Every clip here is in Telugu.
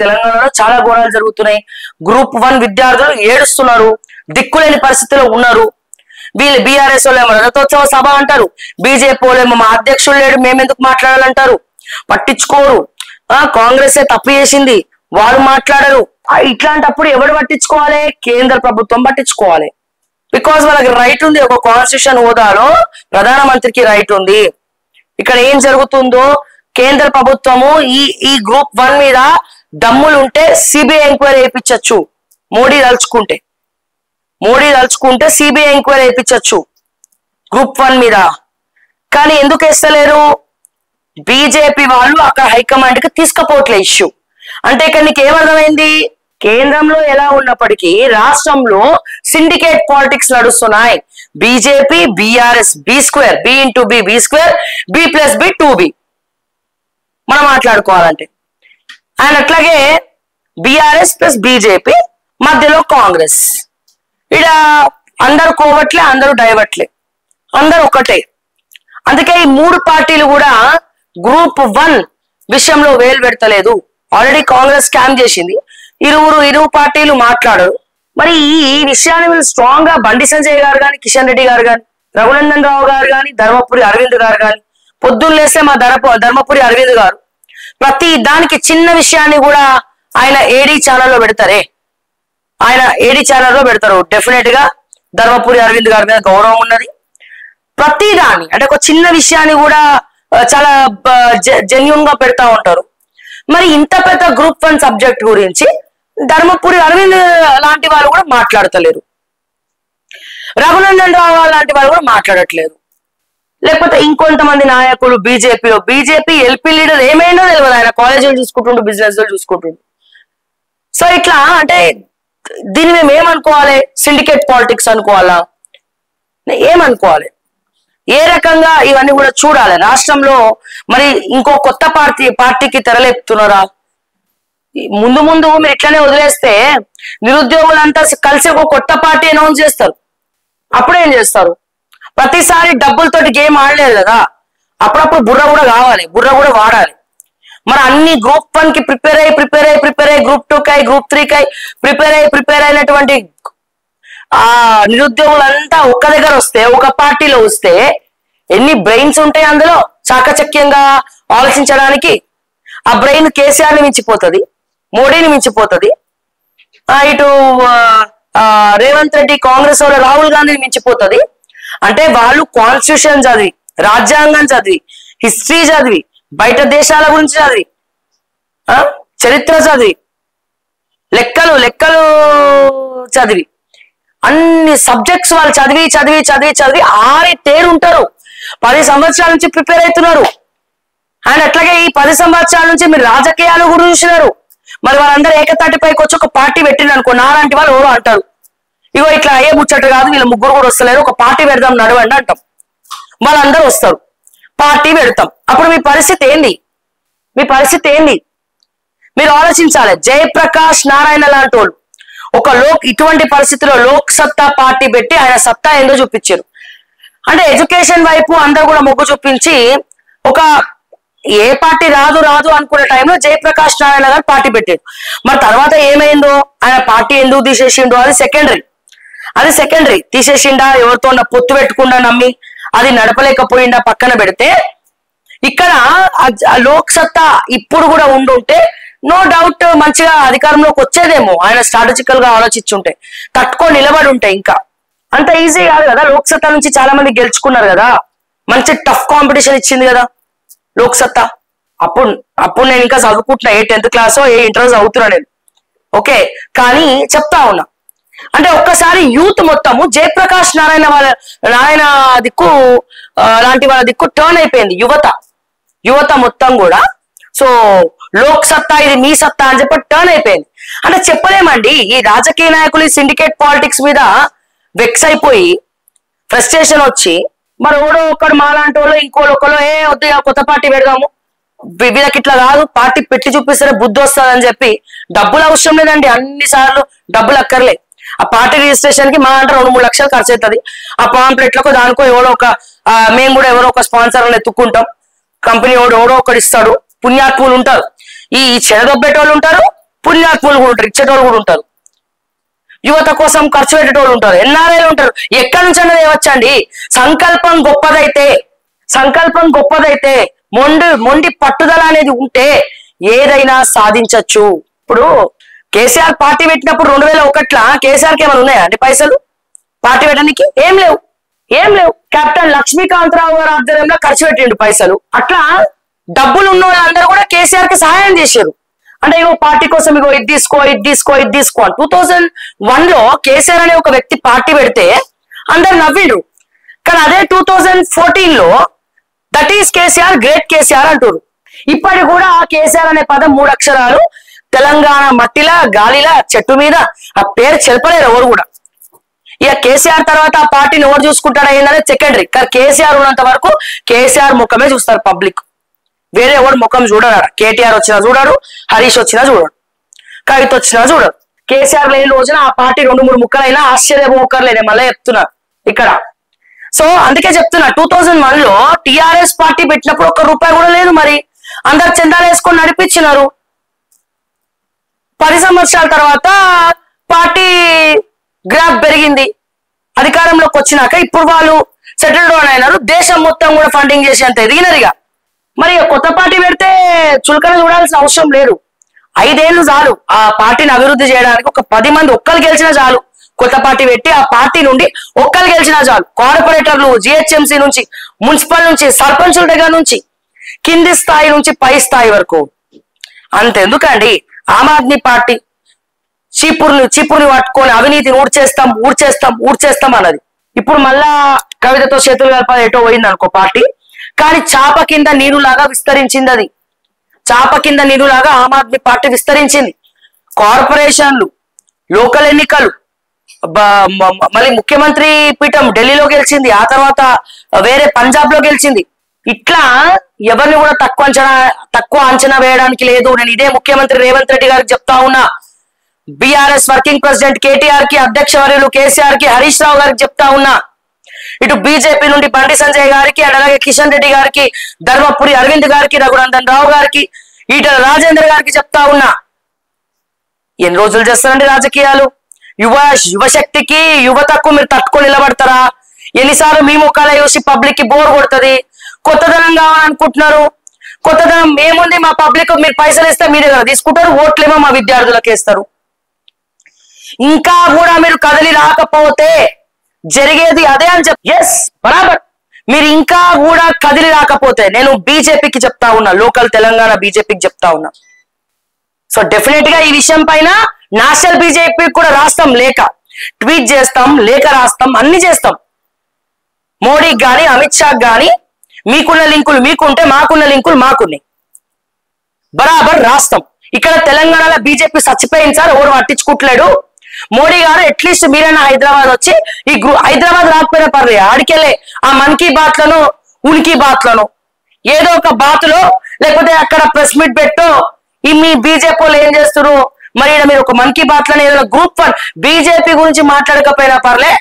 తెలంగాణలో చాలా ఘోరాలు జరుగుతున్నాయి. గ్రూప్ 1 విద్యార్థులు ఏడుస్తున్నారు, దిక్కులేని పరిస్థితిలో ఉన్నారు. వీళ్ళు బీఆర్ఎస్ వాళ్ళేమో రథోత్సవ సభ అంటారు, బీజేపీ వాళ్ళేమో మా అధ్యక్షుడు లేడు మేమెందుకు మాట్లాడాలంటారు, పట్టించుకోరు. కాంగ్రెస్ తప్పు చేసింది వాళ్ళు మాట్లాడరు. ఇట్లాంటప్పుడు ఎవరు పట్టించుకోవాలి? కేంద్ర ప్రభుత్వం పట్టించుకోవాలి. బికాజ్ వాళ్ళకి రైట్ ఉంది, ఒక కాన్స్టిట్యూషన్ హోదాలో ప్రధానమంత్రికి రైట్ ఉంది. ఇక్కడ ఏం జరుగుతుందో కేంద్ర ప్రభుత్వము ఈ గ్రూప్ 1 మీద దమ్ములుంటే సిబిఐ ఎంక్వైరీ చేయించచ్చు. మోడీ తలుచుకుంటే సిబిఐ ఎంక్వైరీ చేయించచ్చు గ్రూప్ 1 మీద. కానీ ఎందుకు వేస్తలేరు? బీజేపీ వాళ్ళు అక్కడ హైకమాండ్ కి తీసుకపోవట్లే ఇష్యూ. అంటే ఇక్కడ నీకు ఏమర్థమైంది? కేంద్రంలో ఎలా ఉన్నప్పటికీ రాష్ట్రంలో సిండికేట్ పాలిటిక్స్ నడుస్తున్నాయి. BJP BRS B² B into B B² B+B 2B మనం మాట్లాడుకోవాలంటే. అండ్ అట్లాగే బీఆర్ఎస్ ప్లస్ బీజేపీ మధ్యలో కాంగ్రెస్. ఇడ అందరు కోవట్లే, అందరూ డైవర్ట్లే, అందరు ఒకటే. అందుకే ఈ 3 పార్టీలు కూడా గ్రూప్ 1 విషయంలో వేలు పెడతలేదు. ఆల్రెడీ కాంగ్రెస్ స్కామ్ చేసింది. ఇరు పార్టీలు మాట్లాడరు. మరి ఈ విషయాన్ని వీళ్ళు స్ట్రాంగ్ గా బండి సంజయ్ గారు కానీ, కిషన్ రెడ్డి గారు కానీ, రఘునందన్ రావు గారు కానీ, ధర్మపురి అరవింద్ గారు కానీ, పొద్దున్న లేస్తే మా ధర్మపురి అరవింద్ గారు ప్రతి దానికి చిన్న విషయాన్ని కూడా ఆయన ఏడీ ఛానల్లో పెడతారే. డెఫినెట్ గా ధర్మపురి అరవింద్ గారి మీద గౌరవం ఉన్నది. ప్రతి దాన్ని అంటే ఒక చిన్న విషయాన్ని కూడా చాలా జెన్యూన్ గా పెడతా ఉంటారు. మరి ఇంత పెద్ద గ్రూప్ 1 సబ్జెక్ట్ గురించి ధర్మపురి అరవింద్ లాంటి వాళ్ళు కూడా మాట్లాడతలేరు, రఘునందన్ రావు లాంటి వాళ్ళు కూడా మాట్లాడట్లేదు. లేకపోతే ఇంకొంతమంది నాయకులు బీజేపీ ఎల్పీ లీడర్ ఏమైందో తెలియదు. ఆయన కాలేజీలు చూసుకుంటుండు, బిజినెస్ చూసుకుంటుండు. సో ఇట్లా అంటే దీన్ని మేము ఏమనుకోవాలి? సిండికేట్ పాలిటిక్స్ అనుకోవాలా? ఏమనుకోవాలి? ఏ రకంగా ఇవన్నీ కూడా చూడాలి. రాష్ట్రంలో మరి ఇంకో కొత్త పార్టీకి తెరలేపుతున్నారా? ముందు మీరు ఇట్లనే వదిలేస్తే నిరుద్యోగులంతా కలిసి ఒక కొత్త పార్టీ అనౌన్స్ చేస్తారు. అప్పుడేం చేస్తారు? ప్రతిసారి డబ్బులతోటి గేమ్ ఆడలేదు కదా. అప్పుడప్పుడు బుర్ర కూడా కావాలి, బుర్ర కూడా వాడాలి. మరి అన్ని గ్రూప్ 1 కి ప్రిపేర్ అయ్యి గ్రూప్ 2 కై గ్రూప్ 3 కై ప్రిపేర్ అయినటువంటి ఆ నిరుద్యోగులంతా ఒక్క దగ్గర వస్తే, ఒక పార్టీలో వస్తే ఎన్ని బ్రెయిన్స్ ఉంటాయి అందులో చాకచక్యంగా ఆలోచించడానికి. ఆ బ్రెయిన్ కేసీఆర్ ని మించిపోతుంది, మోడీని మించిపోతుంది. ఇటు రేవంత్ రెడ్డి కాంగ్రెస్ వాళ్ళ రాహుల్ గాంధీని మించిపోతుంది. అంటే వాళ్ళు కాన్స్టిట్యూషన్ చదివి, రాజ్యాంగం చదివి, హిస్టరీ చదివి, బయట దేశాల గురించి చదివి, చరిత్ర చదివి, లెక్కలు చదివి, అన్ని సబ్జెక్ట్స్ వాళ్ళు చదివి ఆరి తేరుంటారు. 10 సంవత్సరాల నుంచి ప్రిపేర్ అవుతున్నారు. అండ్ అట్లాగే ఈ 10 సంవత్సరాల నుంచి మీరు రాజకీయాలు కూడా చూసినారు. మరి వాళ్ళందరూ ఏకతాటిపైకి వచ్చి ఒక పార్టీ పెట్టింది అనుకో, నాలాంటి వాళ్ళు ఎవరో అంటారు, ఇగో ఇట్లా అయ్యే ముచ్చట కాదు, వీళ్ళ ముగ్గురు కూడా వస్తలేరు, ఒక పార్టీ పెడదాం నడవండి అంటాం. వాళ్ళందరూ వస్తారు, పార్టీ పెడతాం. అప్పుడు మీ పరిస్థితి ఏంది? మీరు ఆలోచించాలి. జయప్రకాష్ నారాయణ లాంటి వాళ్ళు ఇటువంటి పరిస్థితిలో లోక్ సత్తా పార్టీ పెట్టి ఆయన సత్తా ఏందో చూపించారు. అంటే ఎడ్యుకేషన్ వైపు అందరూ కూడా మొగ్గు చూపించి ఏ పార్టీ రాదు అనుకునే టైంలో జయప్రకాష్ నారాయణ గారు పార్టీ పెట్టారు. మరి తర్వాత ఏమైందో, ఆయన పార్టీ ఎందుకు తీసేసిండో అది సెకండరీ. తీసేసిండా, ఎవరితో పొత్తు పెట్టుకుండా నమ్మి అది నడపలేకపోయిండా పక్కన పెడితే, ఇక్కడ లోక్ సత్తా ఇప్పుడు కూడా ఉండుంటే నో డౌట్ మంచిగా అధికారంలోకి వచ్చేదేమో. ఆయన స్ట్రాటజికల్ గా ఆలోచించుంటే, తట్టుకొని నిలబడి ఉంటే. ఇంకా అంత ఈజీ కాదు కదా. లోక్ సత్తా నుంచి చాలా మంది గెలుచుకున్నారు కదా, మంచి టఫ్ కాంపిటీషన్ ఇచ్చింది కదా లోక్ సత్తా. అప్పుడు నేను ఇంకా చదువుకుంటున్నా, 10th క్లాసో ఇంటర్ చదువుతున్నా నేను. ఓకే, కానీ చెప్తా ఉన్నా అంటే ఒక్కసారి యూత్ మొత్తము జయప్రకాష్ నారాయణ దిక్కు లాంటి వాళ్ళ దిక్కు టర్న్ అయిపోయింది యువత మొత్తం కూడా. సో లోక్ సత్తా ఇది మీ సత్తా అని చెప్పి టర్న్ అయిపోయింది. అంటే చెప్పలేమండి, ఈ రాజకీయ నాయకులు ఈ సిండికేట్ పాలిటిక్స్ మీద వెక్స్ అయిపోయి ఫ్రస్ట్రేషన్ వచ్చి మరి ఎవడో ఒకడు మాలాంటి వాళ్ళు ఇంకోళ్ళు వద్దు కొత్త పార్టీ పెడదాము, వీళ్ళకి ఇట్లా కాదు, పార్టీ పెట్టి చూపిస్తే బుద్ధి వస్తుందని చెప్పి. డబ్బులు అవసరం లేదండి, అన్ని సార్లు డబ్బులు అక్కర్లే. ఆ పార్టీ రిజిస్ట్రేషన్ కి మా అంటే 2-3 లక్షలు ఖర్చు అవుతుంది. ఆ పాంప్లెట్లకు దానికో మేము కూడా ఎవరో ఒక స్పాన్సర్లను ఎత్తుక్కుంటాం. కంపెనీ ఎవడో ఒకడు ఇస్తాడు. పుణ్యాత్ములు ఉంటారు, ఈ చెడదొబ్బేటోళ్ళు ఉంటారు, పుణ్యాత్ములు కూడా ఉంటారు, ఇచ్చేటోళ్ళు కూడా ఉంటారు, యువత కోసం ఖర్చు పెట్టేటోళ్ళు ఉంటారు, ఎన్ఆర్ఐలు ఉంటారు. ఎక్కడి నుంచి అన్నది ఏవచ్చండి? సంకల్పం గొప్పదైతే మొండి పట్టుదల అనేది ఉంటే ఏదైనా సాధించచ్చు. ఇప్పుడు కేసీఆర్ పార్టీ పెట్టినప్పుడు 2001 కేసీఆర్కి ఏమైనా ఉన్నాయా అండి పైసలు పార్టీ పెట్టడానికి? ఏం లేవు. కెప్టెన్ లక్ష్మీకాంతరావు గారు ఆధ్వర్యంలో ఖర్చు పెట్టిండు పైసలు. అట్లా డబ్బులు ఉన్న వాళ్ళందరూ కూడా కేసీఆర్ కి సహాయం చేశారు. అంటే ఇగో పార్టీ కోసం ఇగో ఇది తీసుకో అని 2001 లో కేసీఆర్ అనే ఒక వ్యక్తి పార్టీ పెడితే అందరు నవ్విండ్రు. కానీ అదే 2014 లో that is KCR, great KCR అంటారు. ఇప్పటి కూడా ఆ కేసీఆర్ అనే పదం 3 అక్షరాలు తెలంగాణ మట్టిలా, గాలిలా, చెట్టు మీద ఆ పేరు చెలపలేరు ఎవరు కూడా. ఇక కేసీఆర్ తర్వాత ఆ పార్టీని ఎవరు చూసుకుంటాడా ఏంటనేది సెకండరీ. కానీ కేసీఆర్ ఉన్నంత వరకు కేసీఆర్ ముఖమే చూస్తారు పబ్లిక్, వేరే ఎవరు ముఖం చూడరు. కేటీఆర్ వచ్చినా చూడడు, హరీష్ వచ్చినా చూడడు, కవిత వచ్చినా చూడడు. కేసీఆర్ లేని రోజున ఆ పార్టీ 2-3 ముక్కలైనా ఆశ్చర్యపోకర్లేదే, మళ్ళీ చెప్తున్నా ఇక్కడ. సో అందుకే చెప్తున్నా 2001 లో టిఆర్ఎస్ పార్టీ పెట్టినప్పుడు 1 రూపాయి కూడా లేదు. మరి అందరు చందాలు వేసుకొని నడిపించినారు. 10 సంవత్సరాల తర్వాత పార్టీ గ్రాఫ్ పెరిగింది. అధికారంలోకి వచ్చినాక ఇప్పుడు వాళ్ళు సెటిల్ డౌన్ అయినారు. దేశం మొత్తం కూడా ఫండింగ్ చేసేంత ఎదిగినరిగా. మరి కొత్త పార్టీ పెడితే చులకన చూడాల్సిన అవసరం లేదు. 5 ఏళ్ళు చాలు ఆ పార్టీని అభివృద్ధి చేయడానికి. ఒక 10 మంది ఒక్కరు గెలిచినా చాలు. కొత్త పార్టీ పెట్టి ఆ పార్టీ నుండి ఒక్కరు గెలిచినా చాలు. కార్పొరేటర్లు, జిహెచ్ఎంసీ నుంచి, మున్సిపల్ నుంచి, సర్పంచుల దగ్గర నుంచి, కింది స్థాయి నుంచి పై స్థాయి వరకు. అంతెందుకండి, ఆమ్ ఆద్మీ పార్టీ చీపుర్ని పట్టుకొని అవినీతిని ఊడ్చేస్తాం అన్నది. ఇప్పుడు మళ్ళా కవితతో చేతులు కలపాలి ఎటో పోయింది అనుకో పార్టీ. కానీ చాప కింద నీరులాగా విస్తరించింది. అది చాప కింద నీరులాగా ఆమ్ ఆద్మీ పార్టీ విస్తరించింది. కార్పొరేషన్లు, లోకల్ ఎన్నికలు, మళ్ళీ ముఖ్యమంత్రి పీఠం ఢిల్లీలో గెలిచింది, ఆ తర్వాత వేరే పంజాబ్ లో గెలిచింది. ఇట్లా ఎవరిని కూడా తక్కువ అంచనా వేయడానికి లేదు. నేను ఇదే ముఖ్యమంత్రి రేవంత్ రెడ్డి గారికి చెప్తా ఉన్నా, బీఆర్ఎస్ వర్కింగ్ ప్రెసిడెంట్ కేటీఆర్ కి, అధ్యక్ష వర్యులు కేసీఆర్ కి, హరీష్ రావు గారికి చెప్తా ఉన్నా, ఇటు బీజేపీ నుండి బండి సంజయ్ గారికి, అలాగే కిషన్ రెడ్డి గారికి, ధర్మపురి అరవింద్ గారికి, రఘునందన్ రావు గారికి, ఈటల రాజేందర్ గారికి చెప్తా ఉన్నా, ఎన్ని రోజులు చేస్తారండి రాజకీయాలు? యువశక్తికి, యువతకు మీరు తట్టుకొని నిలబడతారా? ఎన్నిసార్లు మీ ముఖాలే చూసి పబ్లిక్ కి బోర్ కొడుతుంది. కొత్తదనం కావాలనుకుంటున్నారు. కొత్తదనం ఏముంది? మా పబ్లిక్ మీరు పైసలు ఇస్తే మీరే కదా తీసుకుంటారు, ఓట్లేమో మా విద్యార్థులకు వేస్తారు. ఇంకా కూడా మీరు కదిలి రాకపోతే జరిగేది అదే అని ఎస్ బరాబర్. మీరు ఇంకా కూడా కదిలి రాకపోతే నేను బీజేపీకి చెప్తా ఉన్నా, లోకల్ తెలంగాణ బీజేపీకి చెప్తా ఉన్నా. సో డెఫినెట్ గా ఈ విషయం పైన నేషనల్ బీజేపీ కూడా రాస్తాం, లేఖ ట్వీట్ చేస్తాం, లేఖ రాస్తాం, అన్ని చేస్తాం. మోడీకి గాని, అమిత్ షాకి గాని మీకున్న లింకులు మీకుంటే మాకున్న లింకులు మాకున్నాయి, బరాబర్ రాస్తాం. ఇక్కడ తెలంగాణలో బీజేపీ చచ్చిపోయింది సార్, ఎవరు పట్టించుకుంటలేడు. మోడీ గారు అట్లీస్ట్ మీరైనా హైదరాబాద్ వచ్చి హైదరాబాద్ రాకపోయినా పర్లేదు, ఆడికెళ్ళే ఆ మన్ కీ బాత్ లను, ఉనికి బాత్ లను ఏదో ఒక బాతులో లేకపోతే అక్కడ ప్రెస్ మీట్ పెట్టో ఈ మీ బీజేపీ వాళ్ళు ఏం చేస్తారు మరి, మీరు ఒక మన్ కీ బాత్ లను ఏదైనా గ్రూప్ 1 బీజేపీ గురించి మాట్లాడకపోయినా పర్లే,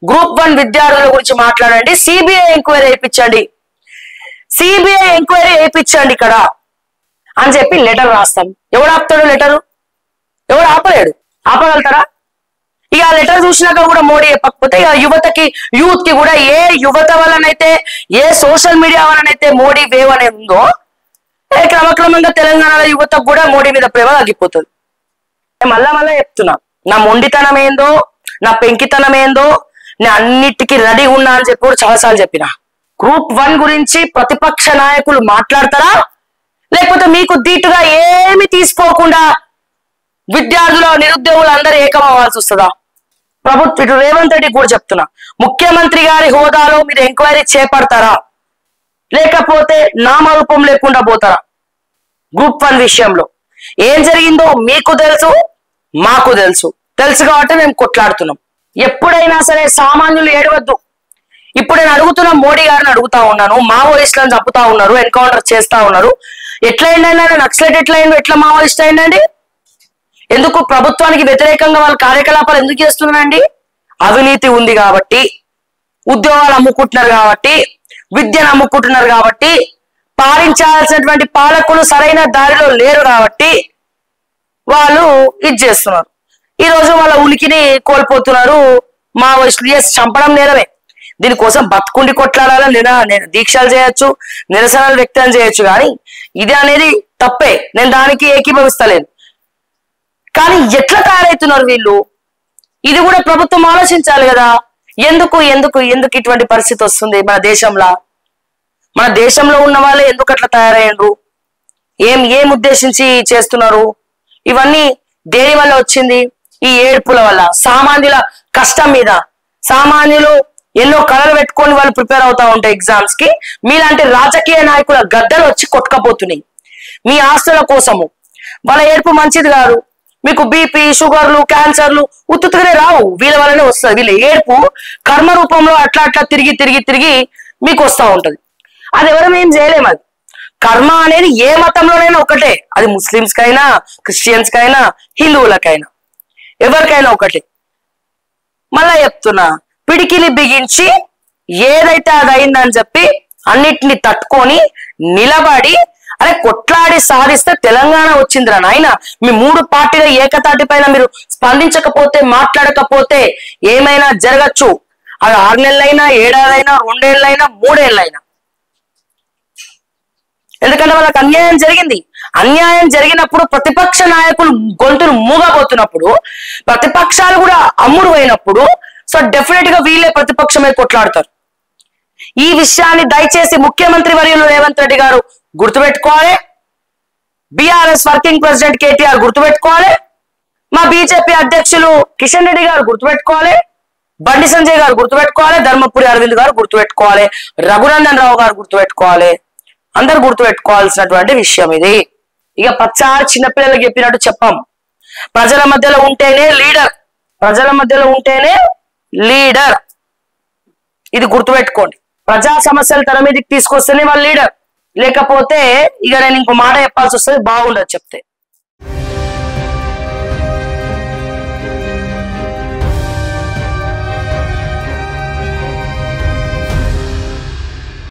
గ్రూప్ 1 విద్యార్థుల గురించి మాట్లాడండి, సిబిఐ ఎంక్వైరీ వేయించండి ఇక్కడ అని చెప్పి లెటర్ రాస్తాం. ఎవడు ఆపుతాడు లెటరు? ఎవడు ఆపలేడు. ఆపగలుగుతారా? ఇక ఆ లెటర్ చూసినాక కూడా మోడీ చెప్పకపోతే ఇక యూత్ కి కూడా ఏ యువత వలనైతే, ఏ సోషల్ మీడియా వలనైతే మోడీ వేవ్ అనేది ఉందో క్రమక్రమంగా తెలంగాణలో యువతకు కూడా మోడీ మీద ప్రేమ తగ్గిపోతుంది. మళ్ళా చెప్తున్నా, నా మొండితనం ఏందో, నా పెంకితనం ఏందో, నేను అన్నిటికీ రెడీ ఉన్నా అని చెప్పి కూడా చాలాసార్లు చెప్పిన. గ్రూప్ 1 గురించి ప్రతిపక్ష నాయకులు మాట్లాడతారా, లేకపోతే మీకు దీటుగా ఏమి తీసుకోకుండా విద్యార్థులు, నిరుద్యోగులు అందరూ ఏకమవ్వాల్సి వస్తుందా? ప్రభుత్వం ఇటు రేవంత్ రెడ్డి కూడా చెప్తున్నా, ముఖ్యమంత్రి గారి హోదాలో మీరు ఎంక్వైరీ చేపడతారా, లేకపోతే నామరూపం లేకుండా పోతారా? గ్రూప్ 1 విషయంలో ఏం జరిగిందో మీకు తెలుసు, మాకు తెలుసు కాబట్టి మేము కొట్లాడుతున్నాం. ఎప్పుడైనా సరే సామాన్యులు ఏడవద్దు. ఇప్పుడు నేను అడుగుతున్నా, మోడీ గారిని అడుగుతా ఉన్నాను, మావోయిస్టులను చంపుతా ఉన్నారు, ఎన్కౌంటర్ చేస్తా ఉన్నారు, ఎట్లా అయిందండి? నక్సలైట్ ఎట్లా మావోయిస్ట్ అయిందండి? ఎందుకు ప్రభుత్వానికి వ్యతిరేకంగా వాళ్ళ కార్యకలాపాలు ఎందుకు చేస్తున్నారండి? అవినీతి ఉంది కాబట్టి, ఉద్యోగాలు అమ్ముకుంటున్నారు కాబట్టి, విద్యను అమ్ముకుంటున్నారు కాబట్టి, పాలించాల్సినటువంటి పాలకులు సరైన దారిలో లేరు కాబట్టి వాళ్ళు ఇది చేస్తున్నారు. ఈ రోజు వాళ్ళ ఉనికిని కోల్పోతున్నారు. మావోయిస్టులు చంపడం నేరమే. దీనికోసం బతుకుండి కొట్లాడాలని దీక్షలు చేయొచ్చు, నిరసనలు వ్యక్తం చేయొచ్చు, కానీ ఇది అనేది తప్పే. నేను దానికి ఏకీభవిస్తలేను. కానీ ఎట్లా తయారవుతున్నారు వీళ్ళు, ఇది కూడా ప్రభుత్వం ఆలోచించాలి కదా. ఎందుకు ఎందుకు ఎందుకు ఇటువంటి పరిస్థితి వస్తుంది మన దేశంలో? మన దేశంలో ఉన్న వాళ్ళే ఎందుకు అట్లా తయారయ్యారు? ఏం ఉద్దేశించి చేస్తున్నారు? ఇవన్నీ దేని వల్ల వచ్చింది? ఈ ఏడ్పుల వల్ల, సామాన్యుల కష్టం మీద. సామాన్యులు ఎన్నో కళలు పెట్టుకొని వాళ్ళు ప్రిపేర్ అవుతా ఉంటాయి ఎగ్జామ్స్ కి. మీలాంటి రాజకీయ నాయకుల గద్దలు వచ్చి కొట్టుకపోతున్నాయి మీ ఆస్తుల కోసము. వాళ్ళ ఏడుపు మంచిది కాదు. మీకు బీపీ, షుగర్లు, క్యాన్సర్లు ఉత్తుగానే రావు, వీళ్ళ వల్లనే వస్తుంది. వీళ్ళ ఏడుపు కర్మ రూపంలో అట్లా అట్లా తిరిగి తిరిగి తిరిగి మీకు వస్తూ ఉంటది. అది ఎవరం ఏం చేయలేము. అది కర్మ అనేది ఏ మతంలోనైనా ఒకటే. అది ముస్లిమ్స్ కైనా, క్రిస్టియన్స్ కైనా, హిందువులకైనా, ఎవరికైనా ఒకటే. మళ్ళా చెప్తున్నా, పిడికిలి బిగించి ఏదైతే అది అయిందని చెప్పి అన్నిటిని తట్టుకొని నిలబడి అరే కొట్లాడి సాధిస్తే తెలంగాణ వచ్చిందిరా నాయన. మీ 3 పార్టీల ఏకతాటి పైన మీరు స్పందించకపోతే, మాట్లాడకపోతే ఏమైనా జరగచ్చు. అది 6 నెలలైనా, 7 ఏళ్ళైనా, 2 ఏళ్ళైనా, 3 ఏళ్ళైనా. ఎందుకంటే వాళ్ళకి అన్యాయం జరిగింది. అన్యాయం జరిగినప్పుడు ప్రతిపక్ష నాయకులు గొంతును మూగబోతున్నప్పుడు, ప్రతిపక్షాలు కూడా అమ్ముడు పోయినప్పుడు, సో డెఫినెట్ గా వీళ్ళే ప్రతిపక్షమే కొట్లాడతారు. ఈ విషయాన్ని దయచేసి ముఖ్యమంత్రి వర్యులు రేవంత్ రెడ్డి గారు గుర్తుపెట్టుకోవాలి. బీఆర్ఎస్ వర్కింగ్ ప్రెసిడెంట్ కేటీఆర్ గుర్తుపెట్టుకోవాలి. మా బీజేపీ అధ్యక్షులు కిషన్ రెడ్డి గారు గుర్తుపెట్టుకోవాలి. బండి సంజయ్ గారు గుర్తుపెట్టుకోవాలి. ధర్మపురి అరవింద్ గారు గుర్తుపెట్టుకోవాలి. రఘునందన్ రావు గారు గుర్తుపెట్టుకోవాలి. అందరు గుర్తుపెట్టుకోవాల్సినటువంటి విషయం ఇది. ఇక పచ్చారు చిన్నపిల్లలకు చెప్పినట్టు చెప్పాం. ప్రజల మధ్యలో ఉంటేనే లీడర్, ప్రజల మధ్యలో ఉంటేనే లీడర్. ఇది గుర్తుపెట్టుకోండి. ప్రజా సమస్యలు తన మీదకి తీసుకొస్తేనే వాళ్ళు లీడర్. లేకపోతే ఇక నేను ఇంకో మాట చెప్పాల్సి వస్తుంది, బాగుండదు చెప్తే.